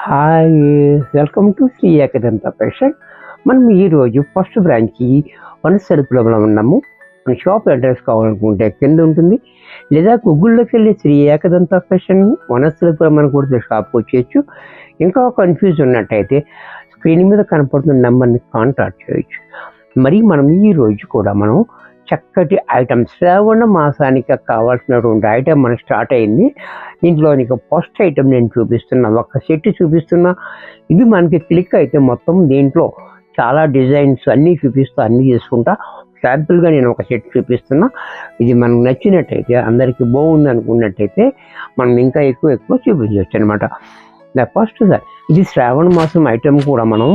Hi, welcome to Shri Ekadanta fashion. మనం ఈరోజు first బ్రాంచ్కి వనస్థలిపురంలో ఉన్నాము. మన షాప్ అడ్రస్ కావాలనుకుంటే కింద ఉంటుంది, లేదా గూగుల్లోకి వెళ్ళి శ్రీ ఏకదంత ఫ్యాషన్ వనస్థలిపురం అని కూడా షాప్కి వచ్చేయచ్చు. ఇంకా కన్ఫ్యూజ్ ఉన్నట్టయితే స్క్రీన్ మీద కనపడుతున్న నెంబర్ని కాంటాక్ట్ చేయొచ్చు. మరి మనం ఈరోజు కూడా మనం చక్కటి ఐటమ్ శ్రావణ మాసానికి కావాల్సినటువంటి ఐటమ్ మనకు స్టార్ట్ అయింది. దీంట్లో నీకు ఫస్ట్ ఐటమ్ నేను చూపిస్తున్నా, ఒక సెట్ చూపిస్తున్నా. ఇది మనకి క్లిక్ అయితే మొత్తం దీంట్లో చాలా డిజైన్స్ అన్నీ చూపిస్తూ అన్నీ చేసుకుంటా. శాంపుల్గా నేను ఒక సెట్ చూపిస్తున్నా. ఇది మనకు నచ్చినట్టయితే, అందరికీ బాగుంది అనుకున్నట్టయితే మనం ఇంకా ఎక్కువ చూపించవచ్చు అనమాట. ఫస్ట్ సార్, ఇది శ్రావణ మాసం ఐటమ్ కూడా మనం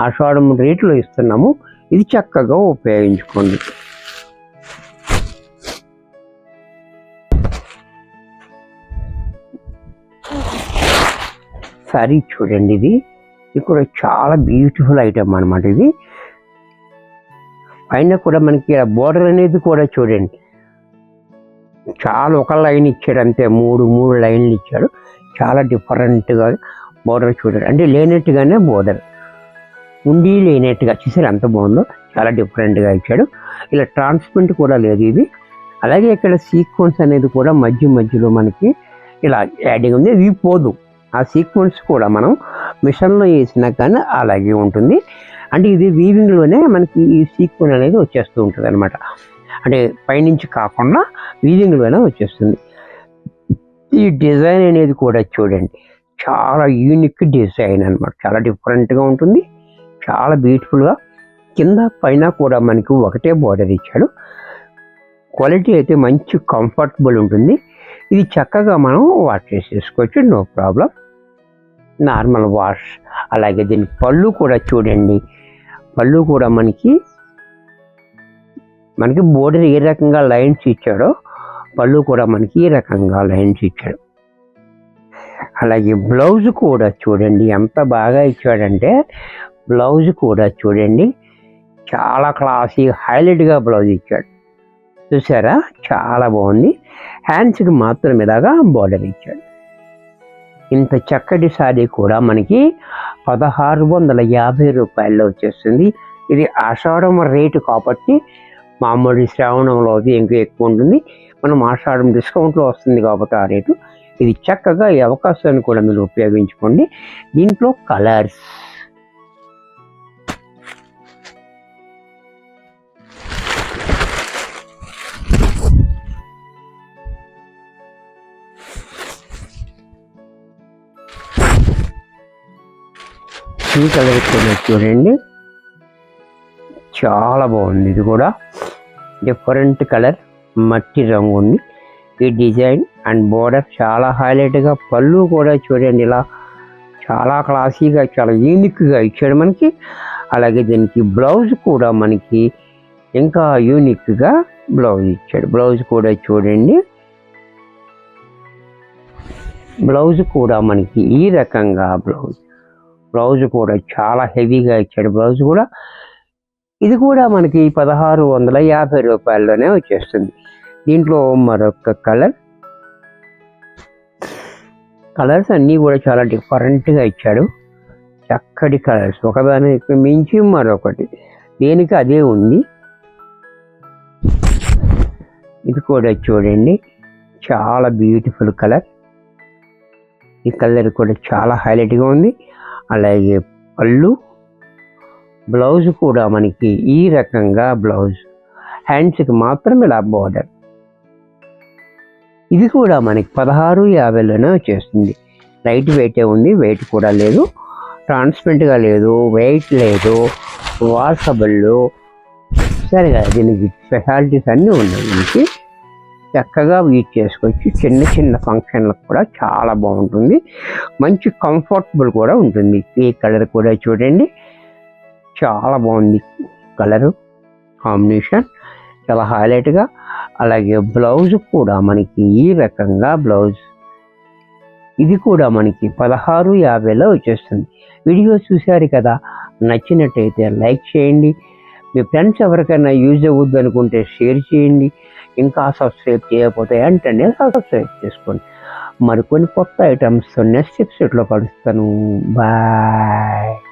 ఆషాఢం రేట్లో ఇస్తున్నాము. ఇది చక్కగా ఉపయోగించుకోండి. సారీ చూడండి, ఇది కూడా చాలా బ్యూటిఫుల్ ఐటమ్ అనమాట. ఇది పైన కూడా మనకి బోర్డర్ అనేది కూడా చూడండి, చాలా ఒక లైన్ ఇచ్చాడు అంతే, మూడు లైన్లు ఇచ్చాడు. చాలా డిఫరెంట్గా బోర్డర్ చూడండి, అంటే లేనట్టుగానే బోర్డర్ ఉండి లేనట్టుగా చూసారు ఎంత బాగుందో. చాలా డిఫరెంట్గా ఇచ్చాడు. ఇలా ట్రాన్స్పరెంట్ కూడా లేదు ఇది. అలాగే ఇక్కడ సీక్వెన్స్ అనేది కూడా మధ్యలో మనకి ఇలా యాడింగ్ ఉంది. ఇది పోదు, ఆ సీక్వెన్స్ కూడా మనం మిషన్లో వేసినా కానీ అలాగే ఉంటుంది. అంటే ఇది వీవింగ్లోనే మనకి ఈ సీక్వెన్స్ అనేది వచ్చేస్తూ ఉంటుంది అనమాట. అంటే పైనుంచి కాకుండా వీవింగ్లోనే వచ్చేస్తుంది. ఈ డిజైన్ అనేది కూడా చూడండి, చాలా యూనిక్ డిజైన్ అనమాట. చాలా డిఫరెంట్గా ఉంటుంది, చాలా బ్యూటిఫుల్గా. కింద పైన కూడా మనకి ఒకటే బోర్డర్ ఇచ్చాడు. క్వాలిటీ అయితే మంచి కంఫర్టబుల్ ఉంటుంది. ఇది చక్కగా మనం వాష్ చేసేసుకోవచ్చు, నో ప్రాబ్లం, నార్మల్ వాష్. అలాగే దీని పళ్ళు కూడా చూడండి, పళ్ళు కూడా మనకి బోర్డర్ ఏ రకంగా లైన్స్ ఇచ్చాడో పళ్ళు కూడా మనకి ఈ రకంగా లైన్స్ ఇచ్చాడు. అలాగే బ్లౌజ్ కూడా చూడండి ఎంత బాగా ఇచ్చాడంటే, బ్లౌజ్ కూడా చూడండి చాలా క్లాసీ హైలైట్గా బ్లౌజ్ ఇచ్చాడు. చూసారా, చాలా బాగుంది. హ్యాండ్స్కి మాత్రం ఇలాగా బోర్డర్ ఇచ్చాడు. ఇంత చక్కటి శారీ కూడా మనకి 1650 రూపాయల్లో వచ్చేస్తుంది. ఇది ఆషాఢం రేటు కాబట్టి మామూలు శ్రావణంలో అది ఇంకా ఎక్కువ ఉంటుంది. మనం ఆషాఢం డిస్కౌంట్లో వస్తుంది కాబట్టి ఆ రేటు. ఇది చక్కగా ఈ అవకాశాన్ని కూడా మీరు ఉపయోగించుకోండి. దీంట్లో కలర్స్ ఈ కలర్ కూడా చూడండి, చాలా బాగుంది. ఇది కూడా డిఫరెంట్ కలర్, మట్టి రంగు ఉంది. ఈ డిజైన్ అండ్ బోర్డర్ చాలా హైలైట్గా, పళ్ళు కూడా చూడండి ఇలా చాలా క్లాసీగా, చాలా యూనిక్గా ఇచ్చాడు మనకి. అలాగే దీనికి బ్లౌజ్ కూడా మనకి ఇంకా యూనిక్గా బ్లౌజ్ ఇచ్చాడు. బ్లౌజ్ కూడా చూడండి, బ్లౌజ్ కూడా మనకి ఈ రకంగా బ్లౌజ్ కూడా చాలా హెవీగా ఇచ్చాడు. బ్లౌజ్ కూడా ఇది కూడా మనకి 1650 రూపాయల్లోనే వచ్చేస్తుంది. దీంట్లో మరొక కలర్స్ అన్నీ కూడా చాలా డిఫరెంట్గా ఇచ్చాడు. చక్కటి కలర్స్, ఒకదానికి మించి మరొకటి, దేనికి అదే ఉంది. ఇది కూడా చూడండి, చాలా బ్యూటిఫుల్ కలర్. ఈ కలర్ కూడా చాలా హైలైట్గా ఉంది. అలాగే పళ్ళు, బ్లౌజ్ కూడా మనకి ఈ రకంగా బ్లౌజ్, హ్యాండ్స్కి మాత్రం ఇలా బోర్డర్. ఇది కూడా మనకి 1650లోనే వచ్చేస్తుంది. లైట్ వెయిటే ఉంది, వెయిట్ కూడా లేదు, ట్రాన్స్పరెంట్గా లేదు, వెయిట్ లేదు, వాషబుల్. సరిగా దీనికి స్పెషాలిటీస్ అన్నీ ఉన్నాయి. దీనికి చక్కగా యూజ్ చేసుకోవచ్చు. చిన్న ఫంక్షన్లకు కూడా చాలా బాగుంటుంది, మంచి కంఫర్టబుల్ కూడా ఉంటుంది. ఈ కలర్ కూడా చూడండి, చాలా బాగుంది కలరు కాంబినేషన్, చాలా హైలైట్గా. అలాగే బ్లౌజ్ కూడా మనకి ఈ రకంగా బ్లౌజ్, ఇది కూడా మనకి 1650లో వచ్చేస్తుంది. వీడియో చూశారు కదా, నచ్చినట్టయితే లైక్ చేయండి. మీ ఫ్రెండ్స్ ఎవరికైనా యూజ్ అవ్వద్దు అనుకుంటే షేర్ చేయండి. ఇంకా సబ్స్క్రైబ్ చేయకపోతే వెంటనే సబ్స్క్రైబ్ చేసుకోండి. మరికొన్ని కొత్త ఐటమ్స్ నెక్స్ట్ ఎపిసోడ్లో కలుస్తాను. బాయ్.